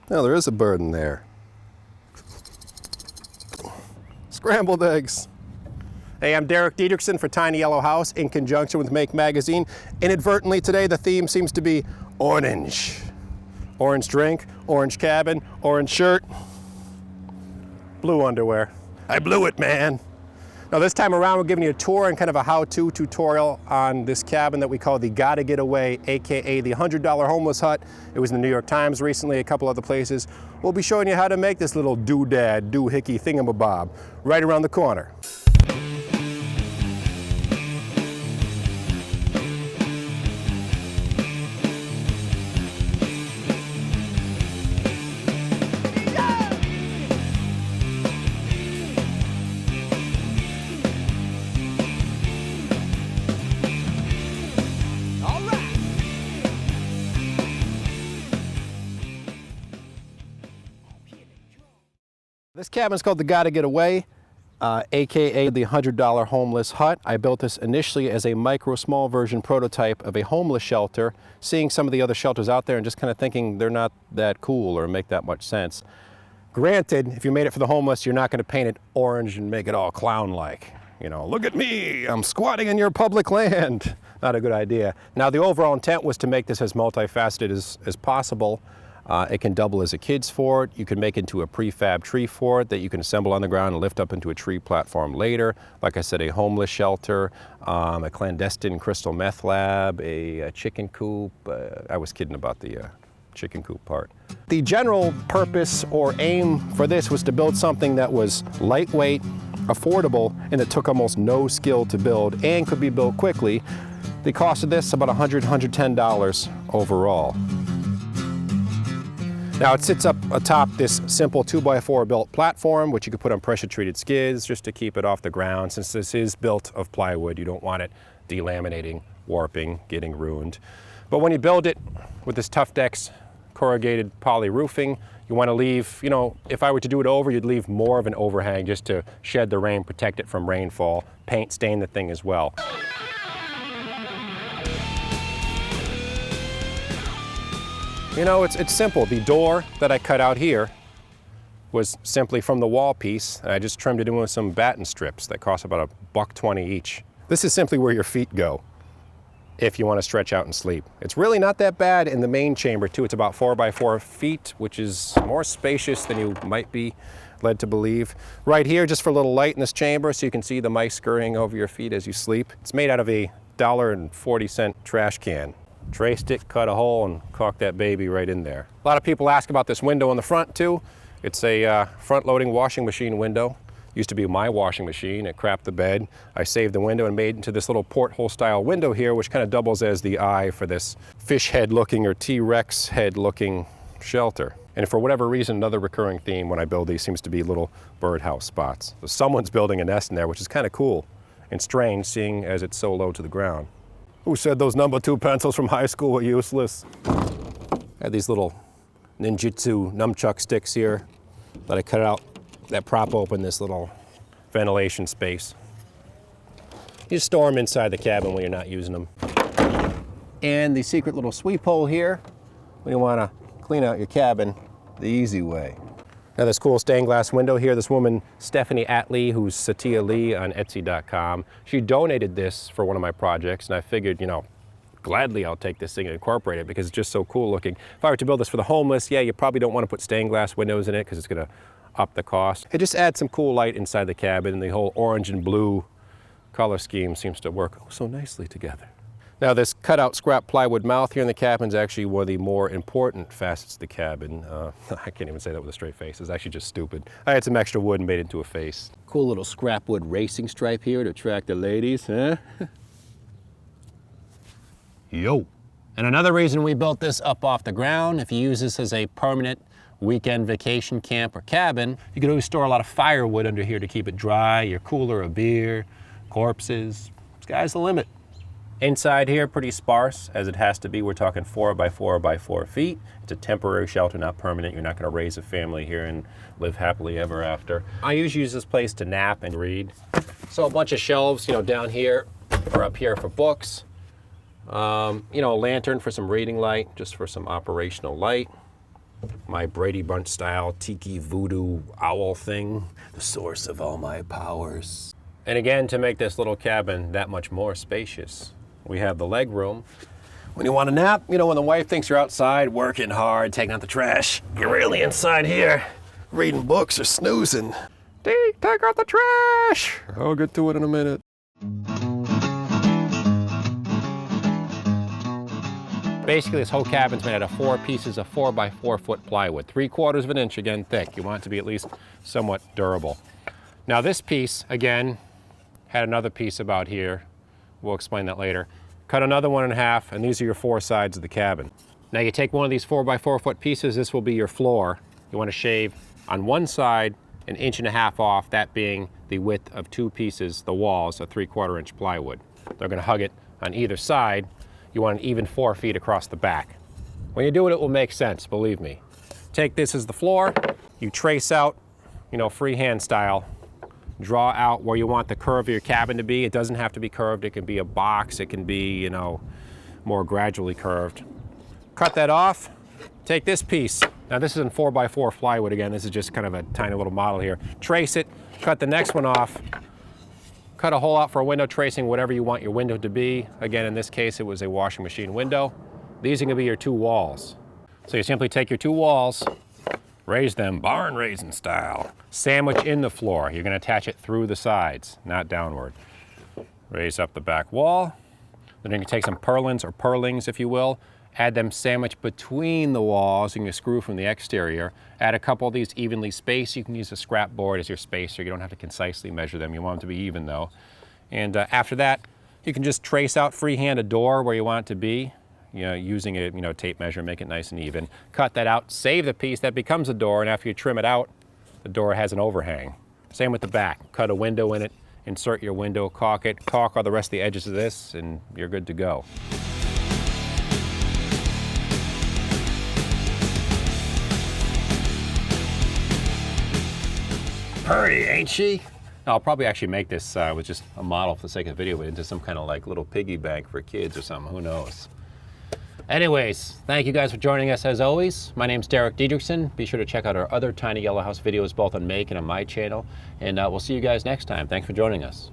Now there is a bird in there. Scrambled eggs. Hey, I'm Derek Dietrichson for Tiny Yellow House in conjunction with Make Magazine. Inadvertently today the theme seems to be orange. Orange drink, orange cabin, orange shirt, blue underwear. I blew it, man. Now this time around we're giving you a tour and kind of a how-to tutorial on this cabin that we call the Gotta Get Away, aka the $100 homeless hut. It was in the New York Times recently, a couple other places. We'll be showing you how to make this little doodad, doohickey thingamabob right around the corner. This cabin is called the Gotta Get Away, aka the $100 homeless hut. I built this initially as a small version prototype of a homeless shelter, seeing some of the other shelters out there and just kind of thinking they're not that cool or make that much sense. Granted, if you made it for the homeless, you're not going to paint it orange and make it all clown-like. You know, look at me, I'm squatting in your public land. Not a good idea. Now the overall intent was to make this as multifaceted as possible. It can double as a kid's fort. You can make it into a prefab tree fort that you can assemble on the ground and lift up into a tree platform later. Like I said, a homeless shelter, a clandestine crystal meth lab, a chicken coop. I was kidding about the chicken coop part. The general purpose or aim for this was to build something that was lightweight, affordable, and that took almost no skill to build and could be built quickly. The cost of this, about $100, $110 overall. Now it sits up atop this simple 2x4 built platform, which you could put on pressure treated skids just to keep it off the ground. Since this is built of plywood, you don't want it delaminating, warping, getting ruined. But when you build it with this Tuftex corrugated poly roofing, you want to leave, you know, if I were to do it over, you'd leave more of an overhang just to shed the rain, protect it from rainfall, paint stain the thing as well. You know, it's simple. The door that I cut out here was simply from the wall piece, and I just trimmed it in with some batten strips that cost about $1.20 each. This is simply where your feet go if you want to stretch out and sleep. It's really not that bad in the main chamber too. It's about 4x4 feet, which is more spacious than you might be led to believe. Right here, just for a little light in this chamber so you can see the mice scurrying over your feet as you sleep. It's made out of a $1.40 trash can. Traced it, cut a hole, and caulked that baby right in there. A lot of people ask about this window in the front too. It's a front-loading washing machine window. Used to be my washing machine. It crapped the bed. I saved the window and made it into this little porthole style window here, which kind of doubles as the eye for this fish head looking or T-Rex head looking shelter. And for whatever reason, another recurring theme when I build these seems to be little birdhouse spots. So someone's building a nest in there, which is kind of cool and strange seeing as it's so low to the ground. Who said those number 2 pencils from high school were useless? I had these little ninjutsu nunchuck sticks here that I cut out that prop open this little ventilation space. You just store them inside the cabin when you're not using them. And the secret little sweep hole here when you want to clean out your cabin the easy way. Now this cool stained glass window here, this woman, Stephanie Atley, who's Satya Lee on Etsy.com, she donated this for one of my projects, and I figured, you know, gladly I'll take this thing and incorporate it because it's just so cool looking. If I were to build this for the homeless, yeah, you probably don't want to put stained glass windows in it because it's going to up the cost. It just adds some cool light inside the cabin, and the whole orange and blue color scheme seems to work so nicely together. Now this cutout scrap plywood mouth here in the cabin is actually one of the more important facets of the cabin. I can't even say that with a straight face. It's actually just stupid. I had some extra wood and made it into a face. Cool little scrap wood racing stripe here to attract the ladies, huh? Yo. And another reason we built this up off the ground, if you use this as a permanent weekend vacation camp or cabin, you can always store a lot of firewood under here to keep it dry, your cooler of beer, corpses. Sky's the limit. Inside here, pretty sparse, as it has to be. We're talking 4x4x4 feet. It's a temporary shelter, not permanent. You're not going to raise a family here and live happily ever after. I usually use this place to nap and read. So a bunch of shelves, you know, down here or up here for books. You know, a lantern for some reading light, just for some operational light. my Brady Bunch style tiki voodoo owl thing, the source of all my powers. And again, to make this little cabin that much more spacious, we have the leg room. When you want to nap, you know, when the wife thinks you're outside working hard, taking out the trash, you're really inside here, reading books or snoozing. Deke, take out the trash! I'll get to it in a minute. Basically, this whole cabin's made out of 4 pieces of 4x4 foot plywood, 3/4 of an inch, again, thick. You want it to be at least somewhat durable. Now this piece, again, had another piece about here. We'll explain that later. Cut another one in half, and these are your 4 sides of the cabin. Now you take one of these 4x4 foot pieces, this will be your floor. You want to shave on one side 1.5 inches off, that being the width of 2 pieces, the walls, of 3/4 inch plywood. They're going to hug it on either side. You want an even 4 feet across the back. When you do it, it will make sense, believe me. Take this as the floor, you trace out, you know, freehand style, draw out where you want the curve of your cabin to be. It doesn't have to be curved, it can be a box, it can be, you know, more gradually curved. Cut that off, take this piece. Now this isn't 4x4 plywood again, this is just kind of a tiny little model here. Trace it, cut the next one off, cut a hole out for a window, tracing whatever you want your window to be. Again, in this case, it was a washing machine window. These are gonna be your 2 walls. So you simply take your 2 walls, raise them barn raising style. Sandwich in the floor. You're gonna attach it through the sides, not downward. Raise up the back wall. Then you're gonna take some purlins or purlings, if you will, add them sandwiched between the walls. You can screw from the exterior. Add a couple of these evenly spaced. You can use a scrap board as your spacer. You don't have to concisely measure them. You want them to be even though. And after that, you can just trace out freehand a door where you want it to be. You know, using a tape measure, make it nice and even. Cut that out, save the piece, that becomes a door, and after you trim it out, the door has an overhang. Same with the back. Cut a window in it, insert your window, caulk it, caulk all the rest of the edges of this, and you're good to go. Pretty, ain't she? I'll probably actually make this with just a model for the sake of the video, but into some kind of like little piggy bank for kids or something, who knows. Anyways, thank you guys for joining us as always. My name's Derek Diedrichsen. Be sure to check out our other Tiny Yellow House videos both on Make and on my channel. And we'll see you guys next time. Thanks for joining us.